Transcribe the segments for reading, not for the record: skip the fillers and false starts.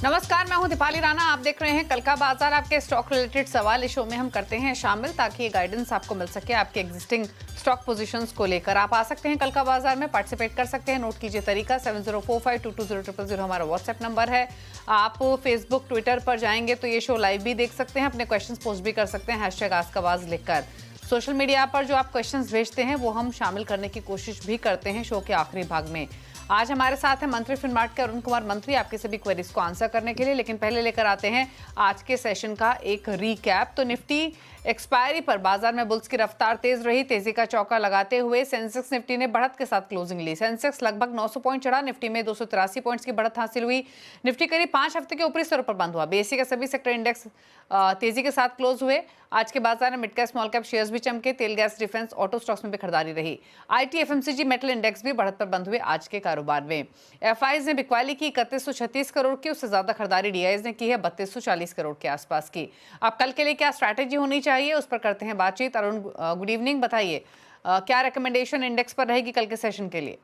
नमस्कार, मैं हूं दीपाली राणा। आप देख रहे हैं कल का बाजार। आपके स्टॉक रिलेटेड सवाल इस शो में हम करते हैं शामिल, ताकि ये गाइडेंस आपको मिल सके आपके एग्जिस्टिंग स्टॉक पोजीशंस को लेकर। आप आ सकते हैं कल का बाजार में, पार्टिसिपेट कर सकते हैं। नोट कीजिए तरीका 7045220000 हमारा व्हाट्सएप नंबर है। आप फेसबुक ट्विटर पर जाएंगे तो ये शो लाइव भी देख सकते हैं, अपने क्वेश्चन पोस्ट भी कर सकते हैं #AskAwaz लिखकर। सोशल मीडिया पर जो आप क्वेश्चंस भेजते हैं वो हम शामिल करने की कोशिश भी करते हैं शो के आखिरी भाग में। आज हमारे साथ है मंत्री फिनमार्ट के अरुण कुमार मंत्री, आपके सभी क्वेरीज को आंसर करने के लिए। लेकिन पहले लेकर आते हैं आज के सेशन का एक रीकैप। तो निफ्टी एक्सपायरी पर बाजार में बुल्स की रफ्तार तेज रही। तेजी का चौका लगाते हुए सेंसेक्स निफ्टी ने बढ़त के साथ क्लोजिंग ली। सेंसेक्स लगभग 900 पॉइंट चढ़ा, निफ्टी में 283 पॉइंट्स की बढ़त हासिल हुई। निफ्टी करीब 5 हफ्ते के ऊपरी स्तर पर बंद हुआ। बीएसई के सभी सेक्टर इंडेक्स तेजी के साथ क्लोज हुए। आज के बाजार में mid cap small cap shares भी चमके। तेल गैस डिफेंस ऑटो स्टॉक्स में भी खरीदारी रही। आईटी एफएमसीजी मेटल इंडेक्स भी बढ़त पर बंद हुए आज के कारोबार में। एफआईज ने बिकवाली की 3136 करोड़ की, उससे ज्यादा खरीदारी डीआईज ने की है 3240 करोड़ के आसपास की। अब कल के लिए क्या स्ट्रैटेजी होनी चाहिए, उस पर करते हैं बातचीत। Arun, good evening. बताइए क्या रिकमेंडेशन इंडेक्स पर रहेगी कल के सेशन के लिए?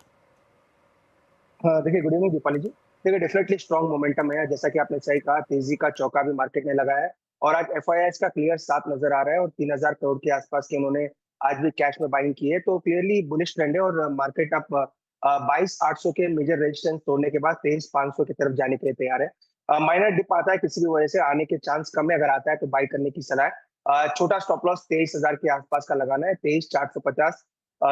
हाँ, देखिए गुड इवनिंग दीपाली जी। देखिए डेफिनेटली स्ट्रॉन्ग मोमेंटम है, जैसा कि आपने सही कहा, तेजी का चौका भी मार्केट ने लगाया है और आज एफआईआईज का क्लियर साफ नजर आ रहा है और 3000 करोड़ के आसपास की उन्होंने आज भी कैश में बाइंग की है, तो क्लियरली बुलिश ट्रेंड है और मार्केट अब 22,800 के मेजर रेजिस्टेंस तोड़ने के बाद 23,500 की तरफ जाने के लिए तैयार है। माइनर डिप आता है, किसी भी वजह से आने के चांस कम है, अगर आता है तो बाई करने की सलाह है। छोटा स्टॉप लॉस 23,000 के आसपास का लगाना है, 23,450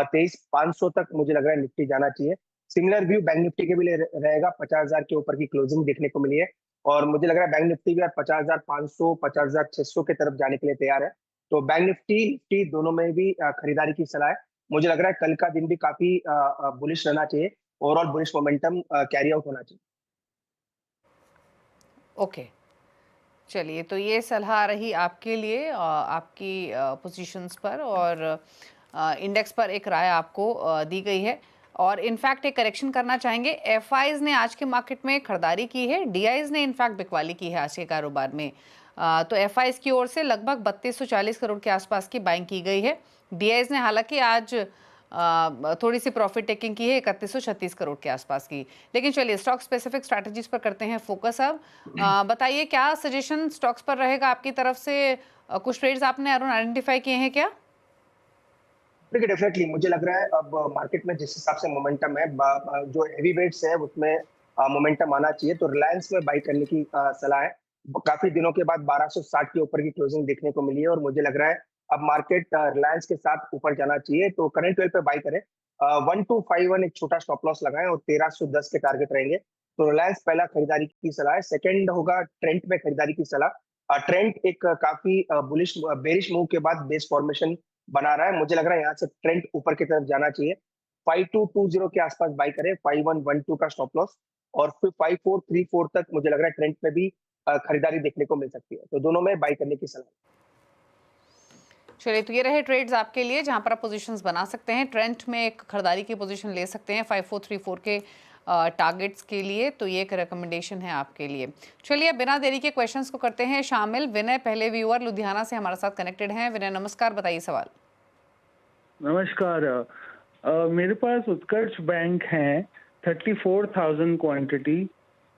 23,500 तक मुझे लग रहा है निफ्टी जाना चाहिए। सिमिलर व्यू बैंक निफ्टी के भी रहेगा, 50,000 के ऊपर की क्लोजिंग देखने को मिली है और मुझे लग रहा है बैंक निफ्टी भी आज 50,500 50,600 के तरफ जाने के लिए तैयार है। तो बैंक निफ्टी निफ्टी दोनों में भी खरीदारी की सलाह है। मुझे लग रहा है कल का दिन भी काफी बुलिश रहना चाहिए, overall bullish momentum carry out होना चाहिए। ओके, चलिए, तो ये सलाह रही आपके लिए, आपकी पोजीशंस पर और इंडेक्स पर एक राय आपको दी गई है। और इनफैक्ट एक करेक्शन करना चाहेंगे, एफआईज ने आज के मार्केट में खरीदारी की है, डीआईज ने इनफैक्ट बिकवाली की है आज के कारोबार में। तो एफआईज की ओर से लगभग 3240 करोड़ के आसपास की बाइंग की गई है। डीआईज ने हालांकि आज थोड़ी सी प्रॉफिट टेकिंग की है, 3136 करोड़ के आसपास की। लेकिन चलिए स्टॉक स्पेसिफिक स्ट्रैटेजीज पर करते हैं फोकस अब। बताइए क्या सजेशन स्टॉक्स पर रहेगा आपकी तरफ से? कुछ ट्रेड्स आपने अरुण आइडेंटिफाई किए हैं क्या? देखिए डेफिनेटली मुझे लग रहा है अब मार्केट में जिस हिसाब से मोमेंटम है, जो हेवी वेट्स है उसमें मोमेंटम आना चाहिए, तो रिलायंस में बाई करने की सलाह है। काफी दिनों के बाद 1260 के ऊपर की क्लोजिंग देखने को मिली है और मुझे लग रहा है अब मार्केट रिलायंस के साथ ऊपर जाना चाहिए, तो करंट लेवल पे बाई करें। 1251 एक छोटा स्टॉप लॉस लगाएं और 1310 के टारगेट रहेंगे। तो रिलायंस पहला खरीदारी की सलाह है। सेकंड होगा ट्रेंट में खरीदारी की सलाह। ट्रेंट एक काफी बुलिश बेरिश मूव के बाद बेस फॉर्मेशन बना रहा है, मुझे लग रहा है यहाँ से ट्रेंड ऊपर की तरफ जाना चाहिए। 5220 के आसपास बाई करें, 5112 का स्टॉप लॉस और फिर 5434 तक मुझे लग रहा है ट्रेंड पे भी खरीदारी देखने को मिल सकती है, तो दोनों में बाई करने की सलाह। चलिए, तो ये रहे ट्रेड्स आपके लिए जहां पर आप पोजीशंस बना सकते हैं। ट्रेंट में एक खरीदारी की पोजीशन ले सकते हैं 5434 के टारगेट्स के लिए, तो ये एक रिकमेंडेशन है आपके लिए। चलिए अब बिना देरी के क्वेश्चंस को करते हैं शामिल। विनय पहले व्यूअर लुधियाना से हमारे साथ कनेक्टेड हैं। विनय नमस्कार, बताइए सवाल। नमस्कार। मेरे पास उत्कर्ष बैंक है, 34,000 quantity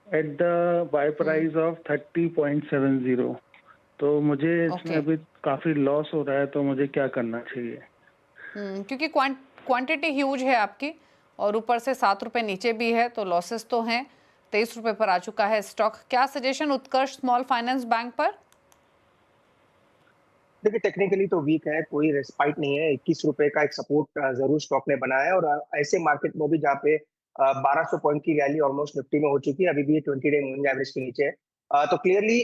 at the buy price of 30.70। तो मुझे इसमें अभी काफी लॉस हो रहा है, तो मुझे क्या करना चाहिए? क्योंकि क्वांटिटी ह्यूज है आपकी और ऊपर से 7 रुपए नीचे भी है, तो लॉसेस तो हैं। 23 रुपए पर आ चुका है स्टॉक। क्या सजेशन उत्कर्ष स्मॉल फाइनेंस बैंक पर? देखिए टेक्निकली तो वीक है, कोई रेस्पाइट नहीं है। 21 रुपए का एक सपोर्ट जरूर स्टॉक ने बनाया है और ऐसे मार्केट में भी जहाँ पे 1200 पॉइंट की रैली ऑलमोस्ट निफ्टी में हो चुकी है, अभी भी 20 डे मूविंग एवरेज के नीचे है। तो क्लियरली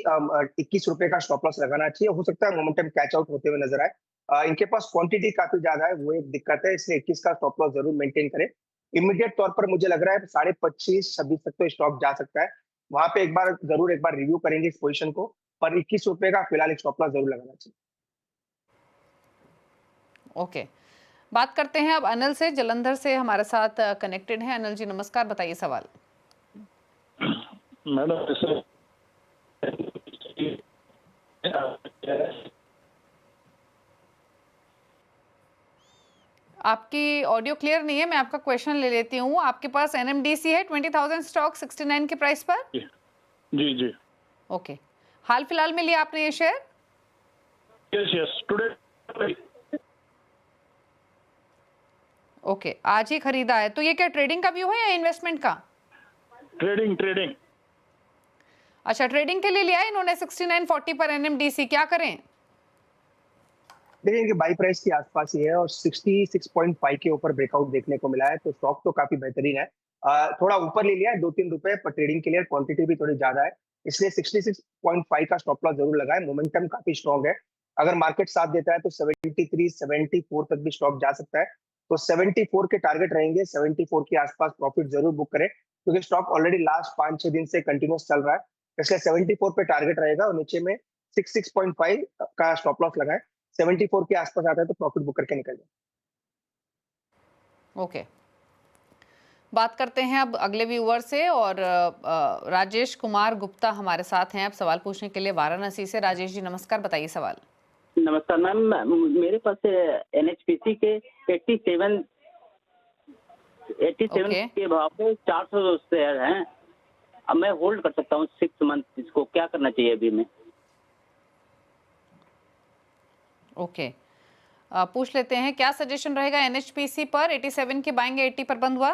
21 रुपए का स्टॉप लॉस लगाना चाहिए। हो सकता है मोमेंटम कैच आउट होते हुए नजर आए। इनके पास क्वांटिटी काफी ज्यादा है, वो एक दिक्कत है, इसलिए 21 का स्टॉप लॉस जरूर मेंटेन करें। इमीडिएट तौर पर मुझे लग रहा है 25.5-26 तक तो स्टॉक जा सकता है। वहां पे एक बार रिव्यू करेंगे इस पोजिशन को, पर 21 रुपए का फिलहाल एक स्टॉप लॉस जरूर लगाना चाहिए। ओके, बात करते हैं अब अनिल से, जलंधर से हमारे साथ कनेक्टेड हैं। अनिल जी नमस्कार, बताइए सवाल। मैडम आपकी ऑडियो क्लियर नहीं है, मैं आपका क्वेश्चन ले लेती हूँ। आपके पास एनएमडीसी है 20,000 स्टॉक 69 के प्राइस पर? जी जी। ओके, हाल फिलहाल में लिया आपने ये share? Yes yes, today. Okay, आज ही खरीदा है। तो ये क्या ट्रेडिंग का व्यू है या इन्वेस्टमेंट का? Trading trading. अच्छा, ट्रेडिंग के लिए लिया है इन्होंने 69.40 पर एनएमडीसी। क्या करें? देखिए इनके बाई प्राइस के आसपास ही है और 66.5 के ऊपर ब्रेकआउट देखने को मिला है, तो स्टॉक तो काफी बेहतरीन है। थोड़ा ऊपर ले लिया है 2-3 रुपए, पर ट्रेडिंग के लिए क्वांटिटी भी थोड़ी ज्यादा है, इसलिए 66.5 का स्टॉप लॉस जरूर लगाए। मोमेंटम काफी स्ट्रॉन्ग है, अगर मार्केट साथ देता है तो 73-74 तक भी स्टॉक जा सकता है। तो 74 के टारगेट रहेंगे, 74 के आसपास प्रॉफिट जरूर बुक करें, क्योंकि स्टॉक ऑलरेडी लास्ट 5-6 दिन से कंटिन्यूस चल रहा है, इसलिए 74 पे टारगेट रहेगा और नीचे में 66.5 का स्टॉप लॉस लगाए। 74 के आसपास आता है तो प्रॉफिट बुक करके निकल जाए। ओके, बात करते हैं अब अगले व्यूअर से, और राजेश कुमार गुप्ता हमारे साथ हैं अब सवाल पूछने के लिए वाराणसी से। राजेश जी नमस्कार, बताइए सवाल। नमस्कार मैम, मेरे पास एनएचपीसी के 87 ओके। के भाव पे 400 शेयर हैं। अब मैं होल्ड कर सकता हूँ 6 मंथ, इसको क्या करना चाहिए अभी में? ओके, पूछ लेते हैं क्या सजेशन रहेगा एनएचपीसी पर? 87 के बाइंग 80 पर बंद हुआ।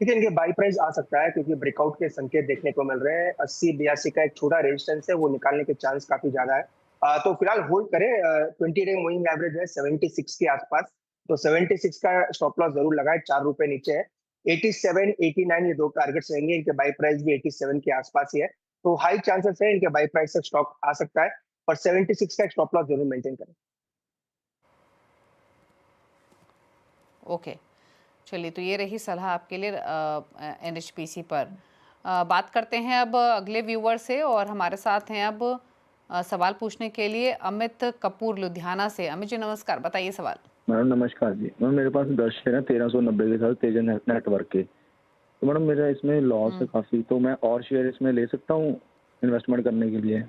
ठीक है, इनके बाई प्राइस आ सकता है क्योंकि ब्रेकआउट के संकेत देखने को मिल रहे हैं। 80-82 का एक छोटा रेजिस्टेंस है, वो निकालने के चांस काफी ज्यादा है। तो फिलहाल होल्ड करें। 20 डे मूविंग एवरेज है 76 के आसपास, तो 76 का स्टॉप लॉस जरूर लगाए, 4 रुपए नीचे है। 87, 89 ये दो टारगेट्स रहेंगे, इनके बाई प्राइस भी 87 के आसपास ही है, तो हाई चांसेस है इनके बाई प्राइस से स्टॉक आ सकता है, पर 76 का स्टॉप लॉस जरूर मेंटेन करें। ओके, चलिए, तो ये रही सलाह आपके लिए एनएचपीसी पर। बात करते हैं अब अगले व्यूअर से, और हमारे साथ हैं अब सवाल पूछने के लिए अमित कपूर लुधियाना से। अमित जी नमस्कार, बताइए सवाल। मैडम नमस्कार जी। मैडम मेरे पास 10 शेयर है 1390 के साथ तेजन नेटवर्क के, तो मैडम मेरा इसमें लॉस है काफ़ी, तो मैं और शेयर इसमें ले सकता हूँ इन्वेस्टमेंट करने के लिए?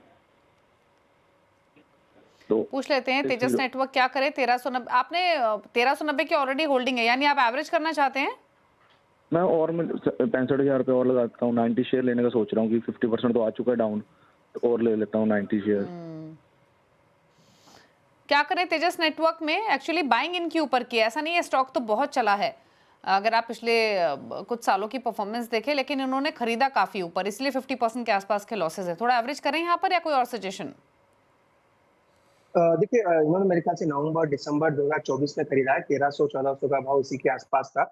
तो पूछ लेते हैं तेजस नेटवर्क क्या करे। 1390 आपने 1390 की ऑलरेडी होल्डिंग है, यानी आप एवरेज करना चाहते हैं? मैं और 65,000 रुपये और लगाता हूँ, 90 शेयर लेने का सोच रहा हूँ कि 50% तो आ चुका है डाउन, तो और ले लेता हूँ 90 शेयर। क्या करें तेजस नेटवर्क में? एक्चुअली बाइंग इनके ऊपर किया, ऐसा नहीं है, स्टॉक तो बहुत चला है। अगर आप पिछले कुछ सालों की परफॉर्मेंस देखें, लेकिन इन्होंने खरीदा काफी ऊपर, इसलिए 50% के आसपास के लॉसेस है। थोड़ा एवरेज करें यहाँ पर, या कोई और सजेशन? देखिए इन्होंने मेरे ख्याल से नवंबर दिसंबर 2024 में खरीदा है, 1300-1400 का भाव इसी के आसपास था।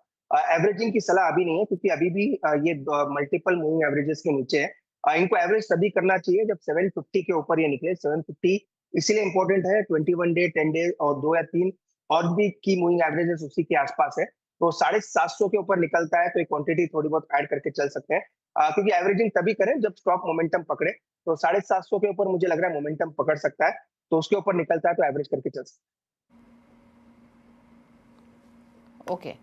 एवरेजिंग की सलाह अभी नहीं है, क्योंकि अभी भी ये मल्टीपल मूविंग एवरेजेस के नीचे है। इनको एवरेज तभी करना चाहिए जब 750 के ऊपर ये निकले। 750 इसीलिए इंपॉर्टेंट है, 21 डे 10 डे और 2 या 3 और भी की मूविंग एवरेजेस उसी के आसपास है, तो 750 के ऊपर निकलता है तो एक क्वांटिटी थोड़ी बहुत ऐड करके चल सकते हैं। क्योंकि एवरेजिंग तभी करें जब स्टॉक मोमेंटम पकड़े, तो 750 के ऊपर मुझे लग रहा है मोमेंटम पकड़ सकता है, तो उसके ऊपर निकलता है तो एवरेज करके चल सकते हैं। ओके,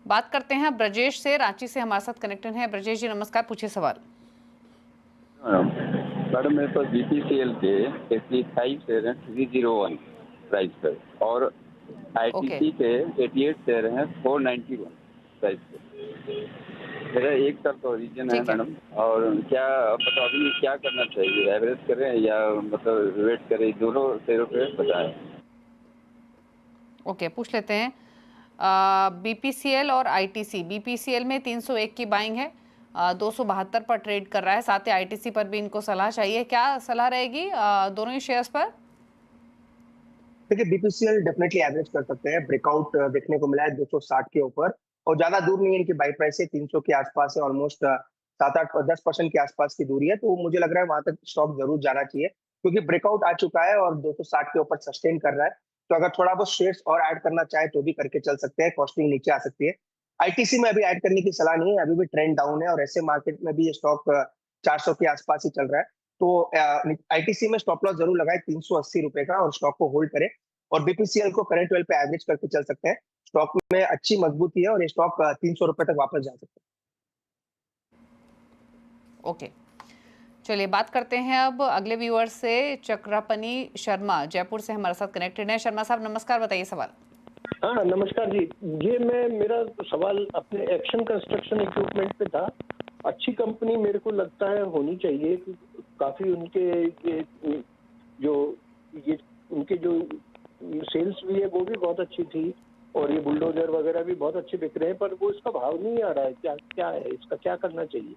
बात करते हैं ब्रजेश से, रांची से हमारे साथ कनेक्टेड है। ब्रजेश जी नमस्कार, पूछिए सवाल। मैडम मेरे पास बीपीसीएल के 85 शेयर हैं 301 प्राइस पर, और आईटीसी के 88 शेयर हैं 491 प्राइस पर। मेरा 1 साल का ओरिजिन है मैडम, और क्या मतलब अभी क्या करना चाहिए, एवरेज करें या मतलब वेट करें, दोनों शेयरों पे बताएं। ओके, पूछ लेते हैं बीपीसीएल और आईटीसी। बीपीसीएल में 301 की बाइंग है, 272 पर ट्रेड कर रहा है, साथ ही आईटीसी पर भी इनको सलाह चाहिए। क्या सलाह रहेगी दोनों ही शेयर्स पर? देखिए बीपीसीएल डेफिनेटली एवरेज कर सकते हैं, ब्रेकआउट देखने को मिला है 260 के ऊपर, और ज्यादा दूर नहीं है इनकी बाई प्राइस से, 300 के आसपास है, ऑलमोस्ट 7-8-10% के आसपास की दूरी है, तो मुझे लग रहा है वहां तक स्टॉक जरूर जाना चाहिए, क्योंकि ब्रेकआउट आ चुका है और 260 के ऊपर सस्टेन कर रहा है। तो अगर थोड़ा बहुत शेयर्स और ऐड करना चाहे तो भी करके चल सकते हैं, कॉस्टिंग नीचे आ सकती है। आईटीसी में अभी ऐड करने की सलाह नहीं है, अभी भी ट्रेंड डाउन है और ऐसे मार्केट में भी ये स्टॉक 400 के आसपास ही चल रहा है, तो आईटीसी में स्टॉप लॉस जरूर लगाए 380 रुपए का, और स्टॉक को होल्ड करें। और बीपीसीएल को करंट लेवल पे एवरेज करके चल सकते हैं, स्टॉक में अच्छी मजबूती है और ये स्टॉक 300 रुपए तक वापस जा सकते हैं। ओके, चलिए बात करते हैं अब अगले व्यूअर से। चक्रपनी शर्मा जयपुर से हमारे साथ कनेक्टेड है। शर्मा साहब नमस्कार, बताइए सवाल। हाँ नमस्कार जी, ये मेरा सवाल अपने एक्शन कंस्ट्रक्शन इक्विपमेंट पे था। अच्छी कंपनी मेरे को लगता है होनी चाहिए। काफी उनके ये उनके जो सेल्स भी है वो भी बहुत अच्छी थी, और ये बुलडोजर वगैरह भी बहुत अच्छे बिक रहे हैं, पर वो इसका भाव नहीं आ रहा है। क्या क्या है इसका, क्या करना चाहिए?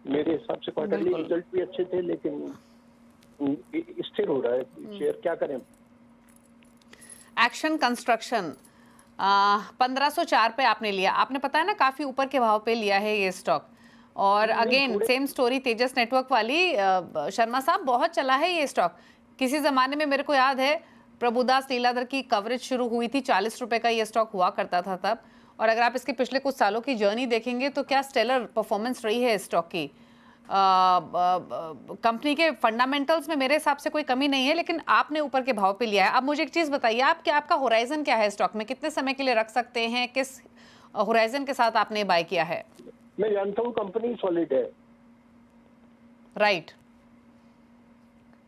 मेरे हिसाब से क्वार्टरली बिल्कुल। रिजल्ट भी अच्छे थे, लेकिन स्थिर हो रहा है शेयर, क्या करें? एक्शन कंस्ट्रक्शन 1504 पे आपने लिया, आपने पता है ना काफी ऊपर के भाव पे लिया है ये स्टॉक। और अगेन सेम स्टोरी तेजस नेटवर्क वाली, शर्मा साहब बहुत चला है ये स्टॉक। किसी जमाने में मेरे को याद है प्रभुदास लीलाधर की कवरेज शुरू हुई थी, 40 रुपए का ये स्टॉक हुआ करता था तब। और अगर आप इसके पिछले कुछ सालों की जर्नी देखेंगे तो क्या स्टेलर परफॉर्मेंस रही है स्टॉक की। कंपनी के फंडामेंटल्स में मेरे हिसाब से कोई कमी नहीं है, लेकिन आपने ऊपर के भाव पे लिया है। अब मुझे एक चीज बताइए, आपका होराइजन क्या है स्टॉक में, कितने समय के लिए रख सकते हैं, किस होराइजन के साथ आपने बाय किया है? मैं जानता हूँ कंपनी सॉलिड है। राइट,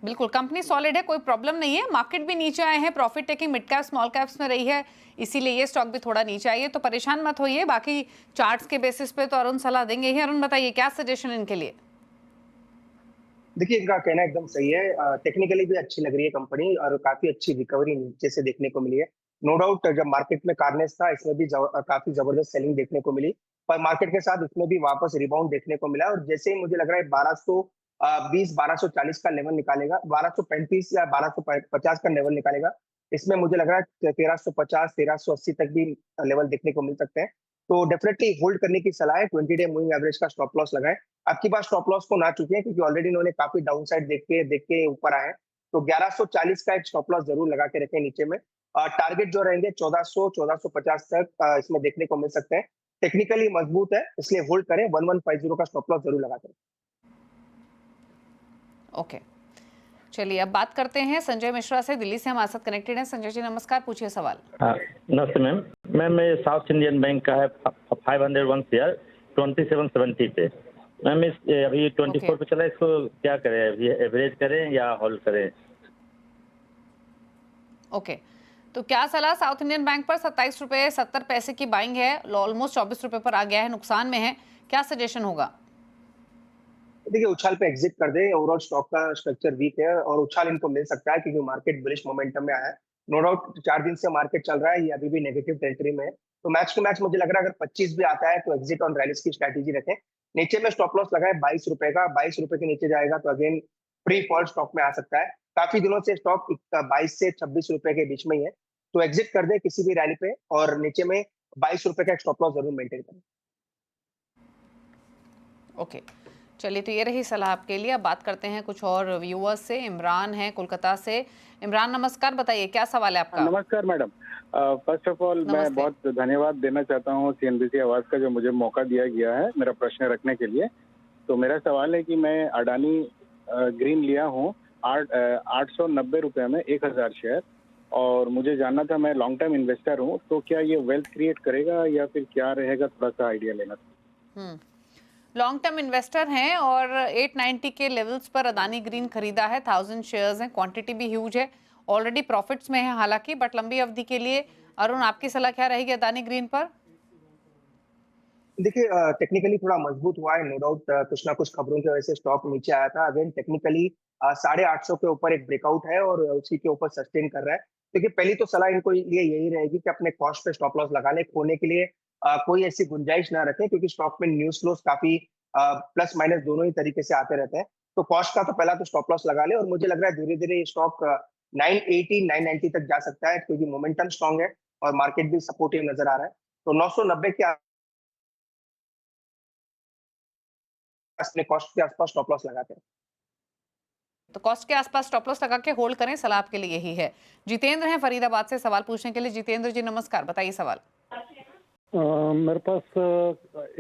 बिल्कुल कंपनी सॉलिड है, कोई प्रॉब्लम नहीं है। मार्केट भी नीचे आए हैं, profit taking mid cap small caps में रही है, इसीलिए ये स्टॉक भी थोड़ा नीचे आई है, तो परेशान मत होइए। बाकी चार्ट्स के बेसिस पे तो अरुण सलाह देंगे ही। अरुण बताइए क्या सजेशन इनके लिए? देखिए, इनका कहना एकदम सही है। टेक्निकली भी अच्छी लग रही है कंपनी और काफी अच्छी रिकवरी नीचे से देखने को मिली है। नो डाउट जब मार्केट में कार्नेस था इसमें भी काफी जबरदस्त सेलिंग देखने को मिली, पर मार्केट के साथ इसमें भी वापस रिबाउंड देखने को मिला। और जैसे ही मुझे लग रहा है 1220-1240 का लेवल निकालेगा, 1235 या 1250 का लेवल निकालेगा, इसमें मुझे लग रहा है 1350-1380 तक भी लेवल देखने को मिल सकते हैं। तो डेफिनेटली होल्ड करने की सलाह है। 20 डे मूविंग एवरेज का स्टॉप लॉस लगाएं। आपकी बात स्टॉप लॉस को ना चुके, क्योंकि ऑलरेडी इन्होंने काफी डाउन साइड देख के ऊपर आए हैं। तो 1140 का एक स्टॉप लॉस जरूर लगा के रखें नीचे में। टारगेट जो रहेंगे 1400-1450 तक इसमें देखने को मिल सकते हैं। टेक्निकली मजबूत है, इसलिए होल्ड करें। 1150 का स्टॉप लॉस जरूर लगा करें। ओके, चलिए अब बात करते हैं संजय मिश्रा से, दिल्ली से हमारे साथ कनेक्टेड हैं। संजय जी नमस्कार, पूछिए सवाल। हाँ नमस्ते मैम। मैम मैं साउथ इंडियन बैंक का है 501 शेयर 2770 पे। मैम इस अभी 24 पे चला, इसको क्या करें, अभी एवरेज करें या होल्ड करें? ओके, तो क्या सलाह? साउथ इंडियन बैंक पर 27 रुपए 70 पैसे की बाइंग है, ऑलमोस्ट 24 रुपए पर आ गया है, नुकसान में है, क्या सजेशन होगा? देखिए, उछाल पे एग्जिट कर दे। ओवरऑल स्टॉक का स्ट्रक्चर वीक है और उछाल इनको मिल सकता है क्योंकि मार्केट बुलिश मोमेंटम में आया है। नो डाउट 4 दिन से मार्केट चल रहा है, ये अभी भी नेगेटिव टेरिटरी में है। तो मैच टू मैच मुझे लग रहा है अगर 25 भी आता है तो एग्जिट ऑन रैलीज की स्ट्रैटेजी रखें। नीचे में स्टॉप लॉस लगाए 22 रुपए का। 22 रुपए के नीचे जाएगा तो अगेन प्री फॉल स्टॉक में आ सकता है। काफी दिनों से स्टॉक 22 से 26 रुपए के बीच में ही है, तो एग्जिट कर दे किसी भी रैली पे और नीचे में 22 रुपए का एक स्टॉप लॉस जरूर मेंटेन करें। ओके, चलिए तो ये रही सलाह आपके लिए। अब बात करते हैं कुछ और व्यूअर्स से। इमरान है कोलकाता से। इमरान नमस्कार, बताइए क्या सवाल है आपका? नमस्कार मैडम। फर्स्ट ऑफ ऑल मैं बहुत धन्यवाद देना चाहता हूँ CNBC आवाज का, जो मुझे मौका दिया गया है मेरा प्रश्न रखने के लिए। तो मेरा सवाल है कि मैं अडानी ग्रीन लिया हूँ 890 रुपये में 1000 शेयर, और मुझे जानना था, मैं लॉन्ग टर्म इन्वेस्टर हूँ, तो क्या ये वेल्थ क्रिएट करेगा या फिर क्या रहेगा, थोड़ा सा आइडिया लेना था। लॉन्ग टर्म इन्वेस्टर हैं और 890 के लेवल्स पर अदानी ग्रीन खरीदा है, 1000 शेयर्स हैं, क्वांटिटी भी ह्यूज है, ऑलरेडी प्रॉफिट्स में है हालांकि, बट लंबी अवधि के लिए। अरुण आपकी सलाह क्या रहेगी अदानी ग्रीन पर? देखिए, टेक्निकली थोड़ा मजबूत हुआ है, नो डाउट। कुछ ना कुछ खबरों की वजह से स्टॉक नीचे आया था। अगेन टेक्निकली 850 के ऊपर एक ब्रेकआउट है और उसी के ऊपर सस्टेन कर रहा है। देखिए, पहली तो सलाह इनको लिए यही रहेगी कि अपने कॉस्ट पे स्टॉप लॉस लगा ले। खोने के लिए कोई ऐसी गुंजाइश ना रखें, क्योंकि स्टॉक में न्यूज फ्लोस काफी प्लस माइनस दोनों ही तरीके से आते रहते हैं। तो कॉस्ट का तो पहला तो स्टॉप लॉस लगा ले, और मुझे लग रहा है धीरे धीरे ये स्टॉक 980-990 तक जा सकता है, क्योंकि मोमेंटम स्ट्रॉन्ग है और मार्केट भी सपोर्टिव नजर आ रहा है। तो 990 के अपने कॉस्ट के आसपास स्टॉप लॉस लगाते हैं। तो कॉस्ट के आसपास स्टॉप लॉस लगा के होल्ड करें, सलाह आपके लिए यही है। जितेंद्र हैं फरीदाबाद से सवाल पूछने के लिए। जितेंद्र जी नमस्कार, बताइए सवाल। मेरे पास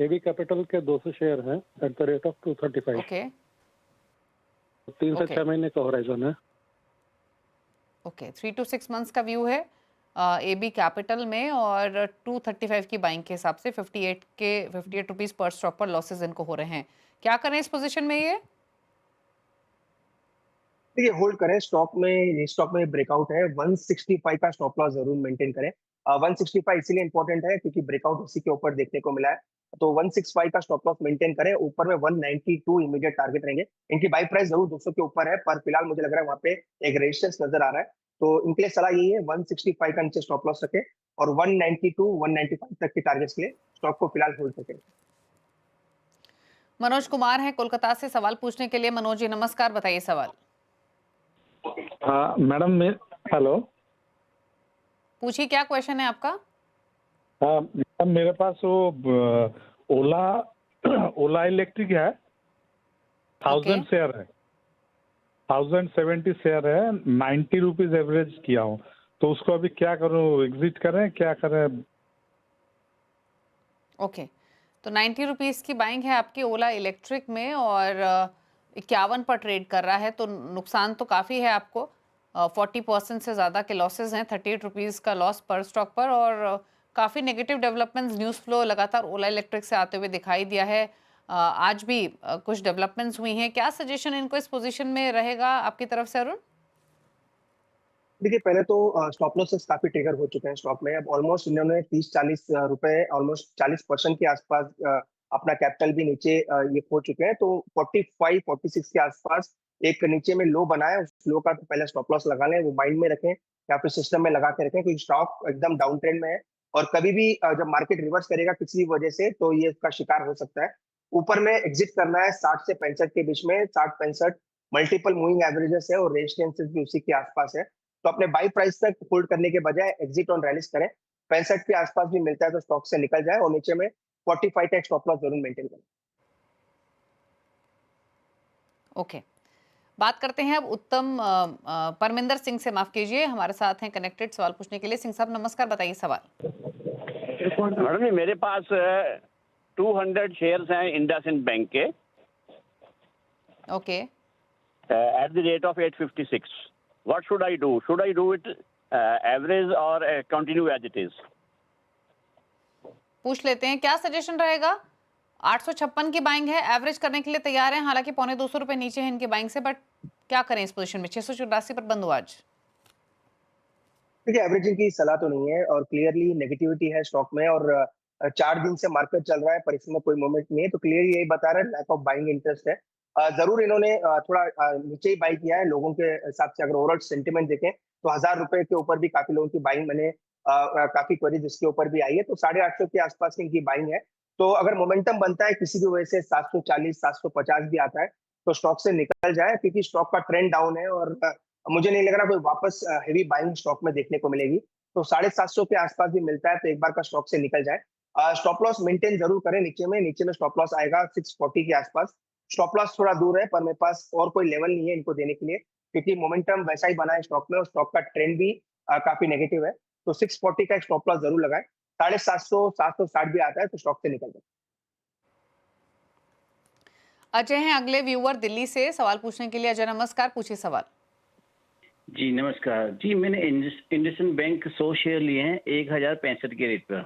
एवी कैपिटल के 200 शेयर हैं at the rate of 235। Okay, 3 से 6 महीने का होराइजन है। ओके, 3 to 6 मंथ्स का व्यू है एबी कैपिटल में, और 235 की बाइंग के हिसाब से 58 रुपीज पर स्टॉक पर लॉसेस इनको हो रहे हैं। क्या करें इस पोजीशन में? ये देखिए, होल्ड करें। स्टॉक में ब्रेकआउट है, 165 का स्टॉप लॉस जरूर मेंटेन करें। 165 इसीलिए इंपॉर्टेंट है क्योंकि ब्रेकआउट इसी के ऊपर देखने को मिला है। तो 165 का स्टॉप लॉस मेंटेन करें, ऊपर में 192 इमीडिएट टारगेट रहेंगे। इनकी बाई प्राइस जरूर 200 के ऊपर है, पर फिलहाल मुझे लग रहा है वहां पे एक रेजिस्टेंस नजर आ रहा है। तो इनके लिए सलाह यही है 165 का नीचे स्टॉप लॉस रखें और 192 195 तक के टारगेट्स के लिए स्टॉक को फिलहाल होल्ड करें। मनोज कुमार हैं कोलकाता से सवाल पूछने के लिए। मनोज जी नमस्कार, बताइए सवाल। मैडम हेलो, पूछिए क्या क्वेश्चन है आपका। मैडम मेरे पास वो ओला इलेक्ट्रिक है, 1000 शेयर है, 1070 शेयर है, 90 रुपीज एवरेज किया हूँ, तो उसको अभी क्या करूँ, एग्जिट करें क्या करें? ओके, तो 90 रुपीज़ की बाइंग है आपकी ओला इलेक्ट्रिक में और 51 पर ट्रेड कर रहा है, तो नुकसान तो काफ़ी है आपको। 40% से ज़्यादा के लॉसेस हैं, 38 रुपीज़ का लॉस पर स्टॉक पर। और काफ़ी नेगेटिव डेवलपमेंट्स, न्यूज़ फ्लो लगातार ओला इलेक्ट्रिक से आते हुए दिखाई दिया है। आज भी कुछ डेवलपमेंट्स हुई हैं, क्या सजेशन इनको इस पोजीशन में रहेगा आपकी तरफ से अरुण? देखिए पहले तो स्टॉप लॉसेस काफी ट्रिगर हो चुके हैं स्टॉक में। अब ऑलमोस्ट इन्होंने 30-40 रुपए, ऑलमोस्ट 40% के आसपास अपना कैपिटल भी नीचे ये खो चुके हैं। तो 45-46 के आसपास एक नीचे में लो बना है, उस लो का तो पहले स्टॉप लॉस लगा लें, वो माइंड में रखें या फिर सिस्टम में लगा के रखें, क्योंकि स्टॉक एकदम डाउन ट्रेंड में है और कभी भी जब मार्केट रिवर्स करेगा किसी भी वजह से तो ये इसका शिकार हो सकता है। ऊपर में एग्जिट करना है 60 से 65 के बीच में, 60-65 मल्टीपल मूविंग एवरेजेस है और रेजिस्टेंसेस भी उसी के आसपास है। तो अपने बाई प्राइस तक होल्ड करने के बजाय एग्जिट ऑन रैलीज करें। 65 के आसपास भी मिलता है तो स्टॉक से निकल जाए और नीचे में 45 का स्टॉप लॉस जरूर मेंटेन करें। ओके, बात करते हैं अब उत्तम परमिंदर सिंह से, माफ कीजिए, हमारे साथ हैं कनेक्टेड सवाल पूछने के लिए। सिंह साहब नमस्कार, बताइए सवाल। मैडम जी मेरे पास 200 शेयर्स हैं इंडसइंड बैंक के okay, at the rate of 856। What should I do? Should I do it average और कंटिन्यू एज इट इज? पूछ लेते हैं क्या सजेशन रहेगा। 856 की बाइंग है, एवरेज करने के लिए तैयार है, हालांकि 250 रुपए नीचे है इनकी बाइंग से, बट क्या करें इस पोजीशन में? 684 पर बंद हुआ आज। देखिए एवरेजिंग की सलाह तो नहीं है और क्लियरली नेगेटिविटी है स्टॉक में और 4 दिन से मार्केट चल रहा है पर इसमें कोई मूवमेंट नहीं है, तो क्लियरली यही बता रहा है लैक ऑफ बाइंग इंटरेस्ट है। जरूर इन्होंने थोड़ा नीचे ही बाई किया है लोगों के हिसाब से। अगर ओवरऑल सेंटिमेंट देखें तो 1000 रुपए के ऊपर भी काफी लोगों की बाइंग मैंने काफी क्वेरीज इसके ऊपर भी आई है, तो 850 के आसपास इनकी बाइंग है। तो अगर मोमेंटम बनता है किसी भी वजह से 740 750 भी आता है तो स्टॉक से निकल जाए, क्योंकि स्टॉक का ट्रेंड डाउन है और मुझे नहीं लग रहा कोई वापस हेवी बाइंग स्टॉक में देखने को मिलेगी। तो 750 के आसपास भी मिलता है तो एक बार का स्टॉक से निकल जाए। स्टॉप लॉस मेंटेन जरूर करें, नीचे में स्टॉप लॉस आएगा 640 के आसपास। स्टॉप लॉस थोड़ा दूर है पर मेरे पास और कोई लेवल नहीं है इनको देने के लिए, क्योंकि मोमेंटम वैसा ही बना है स्टॉक में और स्टॉक का ट्रेंड भी काफी नेगेटिव है। तो 640 का एक स्टॉप लॉस जरूर लगाए। 750 760 भी आता है तो स्टॉक से निकल जाए। अजय हैं अगले व्यूअर दिल्ली से सवाल पूछने के लिए। अजय नमस्कार, पूछिए सवाल। जी नमस्कार जी, मैंने इंडसइंड बैंक 100 शेयर लिए हैं 1065 के रेट पर।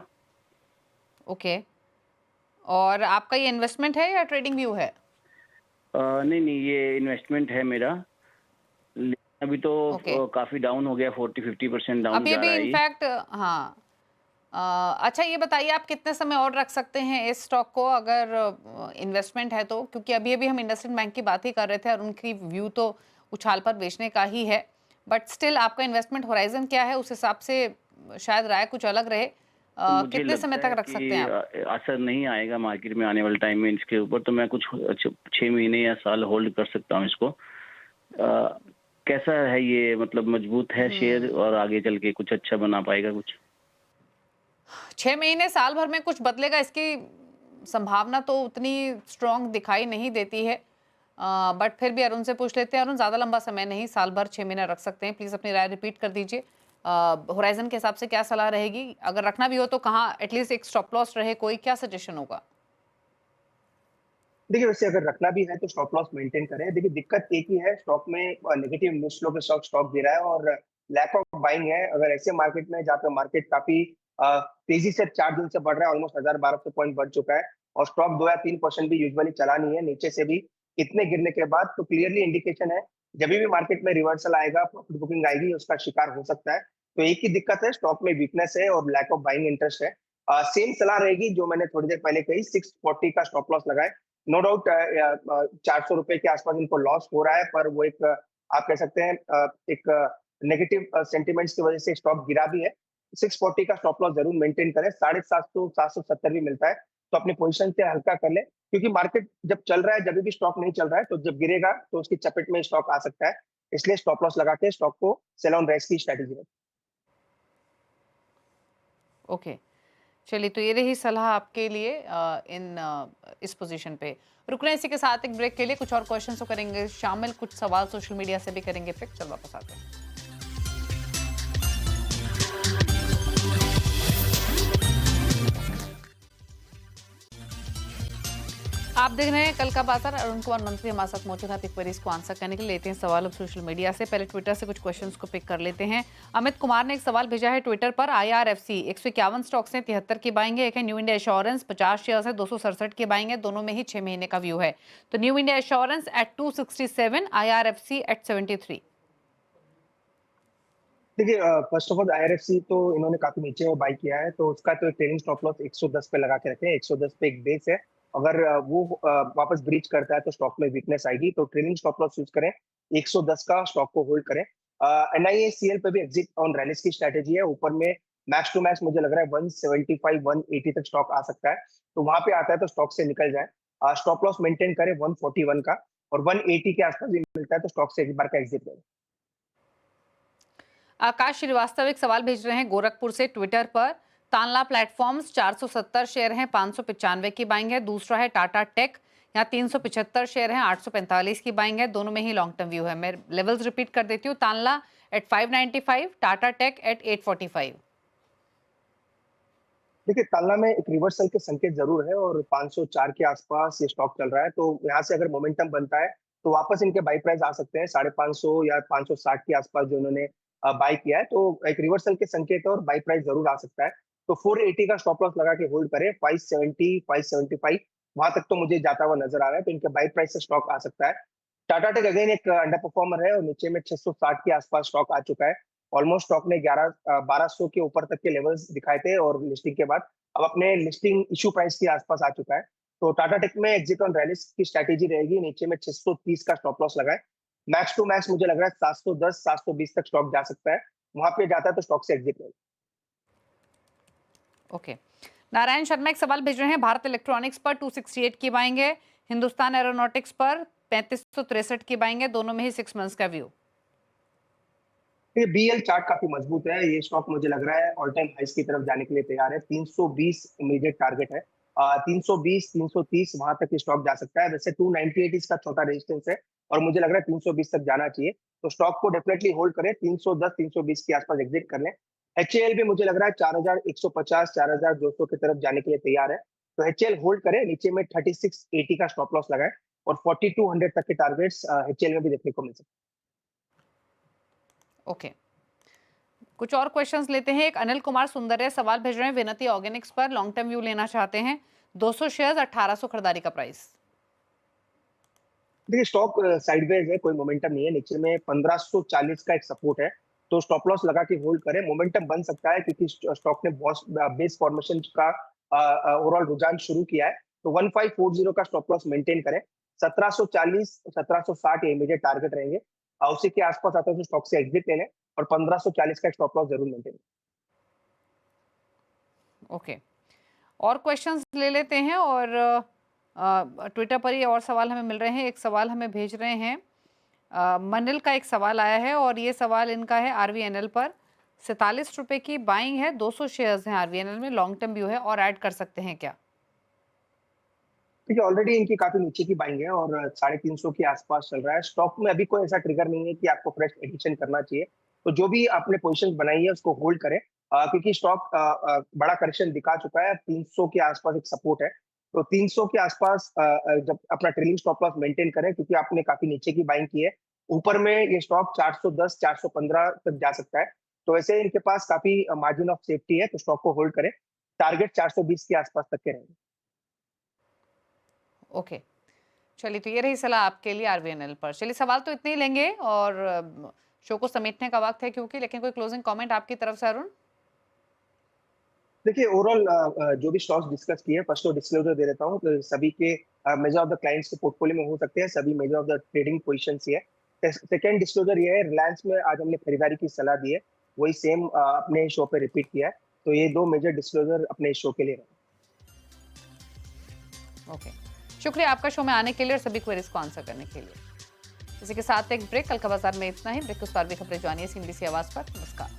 ओके, और आपका ये इन्वेस्टमेंट है या ट्रेडिंग व्यू है? नहीं ये इन्वेस्टमेंट है मेरा। अभी तो काफी डाउन हो गया, 40-50% डाउन अभी जा रहा है इनफैक्ट। हाँ, अच्छा ये बताइए आप कितने समय और रख सकते हैं इस स्टॉक को अगर इन्वेस्टमेंट है तो? क्योंकि अभी अभी हम इंडसइंड बैंक की बात ही कर रहे थे और उनकी व्यू तो उछाल पर बेचने का ही है, बट स्टिल आपका इन्वेस्टमेंट होराइजन क्या है, उस हिसाब से शायद राय कुछ अलग रहे। कितने समय तक रख सकते हैं आप? असर नहीं आएगा मार्केट में आने वाले टाइम में इसके ऊपर, तो मैं कुछ 6 महीने या साल होल्ड कर सकता हूँ इसको। कैसा है ये, मतलब मजबूत है शेयर और आगे चल के कुछ अच्छा बना पाएगा कुछ? 6 महीने साल भर में कुछ बदलेगा इसकी संभावना तो उतनी स्ट्रांग दिखाई नहीं देती है, बट फिर भी अरुण से पूछ लेते हैं। अरुण, ज़्यादा लंबा समय नहीं, साल भर 6 महीने रख सकते हैं। प्लीज़ अपनी राय रिपीट कर दीजिए। होराइजन के हिसाब से क्या सलाह रहेगी? अगर रखना भी हो तो कहाँ एटलीस्ट एक स्टॉप लॉस रहे, कोई क्या सजेशन होगा? देखिए वैसे अगर रखना भी है तो स्टॉप लॉस मेंटेन करें। देखिए दिक्कत एक ही है स्टॉक में, नेगेटिव न्यूज फ्लो के स्टॉक गिरा है और लैक ऑफ बाइंग है। अगर ऐसे मार्केट में जहाँ पे मार्केट काफी तेजी से 4 दिन से बढ़ रहा है, ऑलमोस्ट 1000-1200 पॉइंट बढ़ चुका है और स्टॉक 2 या 3% भी यूजुअली चला नहीं है नीचे से भी इतने गिरने के बाद, तो क्लियरली इंडिकेशन है जब भी मार्केट में रिवर्सल आएगा, प्रॉफिट बुकिंग आएगी, उसका शिकार हो सकता है। तो एक ही दिक्कत है, स्टॉक में वीकनेस है और लैक ऑफ बाइंग इंटरेस्ट है। सेम सलाह रहेगी जो मैंने थोड़ी देर पहले कही, 640 का स्टॉप लॉस लगाए। नो डाउट 400 रुपए के आसपास इनको लॉस हो रहा है, पर वो एक आप कह सकते हैं एक नेगेटिव सेंटिमेंट्स की वजह से स्टॉक गिरा भी है। 640 का स्टॉप लॉस जरूर मेंटेन करें। 750 770 भी मिलता है तो अपनी पोजीशन से हल्का कर ले, क्योंकि मार्केट जब चल रहा है, जब भी स्टॉक नहीं चल रहा है, तो जब गिरेगा तो उसकी चपेट में स्टॉक आ सकता है। इसलिए स्टॉप लॉस लगा के स्टॉक को सेल ऑन राइज की स्ट्रेटेजी है। ओके, चलिए, तो ये रही सलाह आपके लिए इस पोजीशन पे। रुकना इसी के साथ एक ब्रेक के लिए, कुछ और क्वेश्चन तो करेंगे शामिल, कुछ सवाल सोशल मीडिया से भी करेंगे पिक। चल वापस आते हैं। आप देख रहे हैं कल का बाजार। अरुण कुमार मंत्री हमारे साथ मौजूद है पिक क्वेरीज को आंसर करने के लिए। लेते हैं सवाल अब सोशल मीडिया से। पहले ट्विटर से कुछ क्वेश्चंस को पिक कर लेते हैं। अमित कुमार ने एक सवाल भेजा है ट्विटर पर। IRFC 151 स्टॉक्स हैं, 73 की बाइंग है। एक है न्यू इंडिया एश्योरेंस, 50 शेयर्स है, 267 की बाइंग है। दोनों में ही 6 महीने का व्यू है। तो New India Assurance at 267, IRFC at 73। देखिए, फर्स्ट ऑफ ऑल IRFC तो इन्होंने काफी नीचे बाई किया है, तो उसका तो एक ट्रेलिंग स्टॉप लॉस 110 पे लगा के रखे हैं। 110 पे एक बेस है, अगर वो वापस ब्रीच करता है तो स्टॉक में वीकनेस आएगी, तो ट्रेलिंग स्टॉप लॉस यूज करें। 110 का स्टॉक को होल्ड करें। NIACL पे भी एग्जिट ऑन रैलीज की स्ट्रेटेजी है। ऊपर में मैक्स टू मैक्स मुझे लग रहा है 175 180 तक स्टॉक आ सकता है, तो वहां पे आता है तो स्टॉक से निकल जाए। स्टॉप लॉस मेंटेन करें 141 का, और 180 के आसपास भी मिलता है तो स्टॉक से एक बार का एग्जिट करें। आकाश श्रीवास्तव एक सवाल भेज रहे हैं गोरखपुर से ट्विटर पर। तानला प्लेटफॉर्म्स 470 शेयर हैं, 595 की बाइंग है। दूसरा है टाटा टेक, यहाँ 375 शेयर हैं, 845 की बाइंग है। दोनों में ही लॉन्ग टर्म व्यू है। मैं लेवल्स रिपीट कर देती हूँ। Tanla at 595, Tata tech at 845। देखिए, तालना में एक रिवर्सल के संकेत जरूर है और 504 के आसपास ये स्टॉक चल रहा है, तो यहाँ से अगर मोमेंटम बनता है तो वापस इनके बाई प्राइस आ सकते हैं 550 या 560 के आसपास जो इन्होंने बाई किया है, तो एक रिवर्सल के संकेत है और बाई प्राइस जरूर आ सकता है। तो 480 का स्टॉप लॉस लगा के होल्ड करें। 570 575 वहां तक तो मुझे जाता हुआ नजर आ रहा है, तो इनके बाई प्राइस से स्टॉक आ सकता है। टाटा टेक अगेन एक अंडर परफॉर्मर है और नीचे में 660 के आसपास स्टॉक आ चुका है। ऑलमोस्ट स्टॉक ने 1200 के ऊपर तक के लेवल्स दिखाए थे और लिस्टिंग के बाद अब अपने लिस्टिंग इशू प्राइस के आसपास आ चुका है। तो टाटा टेक में एग्जिट ऑन रैलीज की स्ट्रेटेजी रहेगी। नीचे में 630 का स्टॉप लॉस लगाए। मैक्स टू मैक्स मुझे लग रहा है 710 720 तक स्टॉक जा सकता है, वहां पे जाता है तो स्टॉक से एग्जिट करें। ओके, नारायण शर्मा एक सवाल भेज रहे हैं। भारत इलेक्ट्रॉनिक्स पर 268 की बाइंग है। हिंदुस्तान एरोनॉटिक्स पर 3563 की बाइंग है। दोनों में ही 6 मंथ्स का व्यू। ये BL चार्ट काफी मजबूत है। ये स्टॉक मुझे लग रहा है ऑल टाइम हाइस की तरफ जाने के लिए तैयार है। 320 इमीडिएट टारगेट है। 320 330 वहां तक ये स्टॉक जा सकता है। वैसे 298 इसका छोटा रेजिस्टेंस है और मुझे लग रहा है 320 तक जाना चाहिए, तो स्टॉक को डेफिनेटली होल्ड करें। 310 320 के आसपास एग्जिट कर लें। HAL भी मुझे लग रहा है 4150 4200 की तरफ जाने के लिए तैयार है, तो HAL होल्ड करें। नीचे में 3680 का स्टॉप लॉस लगाए और 4200 तक के टारगेट्स HAL में भी देखने को मिल सकते हैं। ओके, कुछ और क्वेश्चंस लेते हैं। एक अनिल कुमार सुंदर सवाल भेज रहे हैं विनती ऑर्गेनिक्स पर लॉन्ग टर्म व्यू लेना चाहते हैं। 200 शेयर्स, 1800 खरीदारी का प्राइस। देखिए, स्टॉक साइडवेज है, कोई मोमेंटम नहीं है। नीचे में 1540 का एक सपोर्ट है, तो स्टॉप लॉस लगा के होल्ड करें। मोमेंटम बन सकता है क्योंकि स्टॉक ने बेस फॉर्मेशन का ओवरऑल रुझान शुरू किया है, तो 1540 का स्टॉप लॉस मेंटेन करें। 1740 1760 इमीडिएट टारगेट रहेंगे। उसी के आसपास आता है तो स्टॉक से एग्जिट ले लें और 1540 का स्टॉप लॉस जरूर मेंटेन। ओके, और क्वेश्चंस ले लेते हैं और ट्विटर पर ही और सवाल हमें मिल रहे हैं। एक सवाल हमें भेज रहे हैं मनिल का एक सवाल आया है और ये सवाल इनका है RVNL पर। 47 रुपए की बाइंग है, 200 शेयर्स हैं RVNL में, लॉन्ग टर्म व्यू है और ऐड कर सकते हैं क्या? देखिए, ऑलरेडी इनकी काफी नीचे की बाइंग है और 350 के आसपास चल रहा है। स्टॉक में अभी कोई ऐसा ट्रिगर नहीं है कि आपको फ्रेश एडिशन करना चाहिए, तो जो भी आपने पोजीशन बनाई है उसको होल्ड करें, क्योंकि स्टॉक बड़ा करेक्शन दिखा चुका है। 300 के आसपास एक सपोर्ट है, तो 300 के आसपास जब अपना ट्रेलिंग स्टॉप लॉस मेंटेन करें, क्योंकि आपने काफी नीचे की बाइंग की है। ऊपर में ये स्टॉक 410 415 तक जा सकता है, तो वैसे इनके पास काफी मार्जिन ऑफ सेफ्टी है, तो स्टॉक को होल्ड करें। टारगेट 420 के आसपास तक के रहेंगे। ओके, चलिए, तो ये रही सलाह आपके लिए RVNL पर। चलिए, सवाल तो इतने ही लेंगे और शो को समेटने का वक्त है क्योंकि, लेकिन कोई क्लोजिंग कमेंट आपकी तरफ से अरुण? देखिए ओवरऑल जो भी स्टॉक्स डिस्कस किए, फर्स्ट तो डिस्क्लोजर दे देता हूँ, तो सभी के मेजर ऑफ द क्लाइंट्स के पोर्टफोलियो में हो सकते हैं, सभी major of the trading positions ही है। सेकंड डिस्क्लोजर ये है, रिलायंस में आज हमने खरीदारी की सलाह दी है, वही सेम अपने शो पे रिपीट किया है, तो ये दो मेजर डिस्क्लोजर अपने शो के लिए रहे। ओके, शुक्रिया आपका शो में आने के लिए और सभी क्वेरीज को आंसर करने के लिए। इसी के साथ एक ब्रेक, कल का बाजार में इतना ही। ब्रेक के उस पार भी खबरें जानिए CNBC आवाज पर। नमस्कार।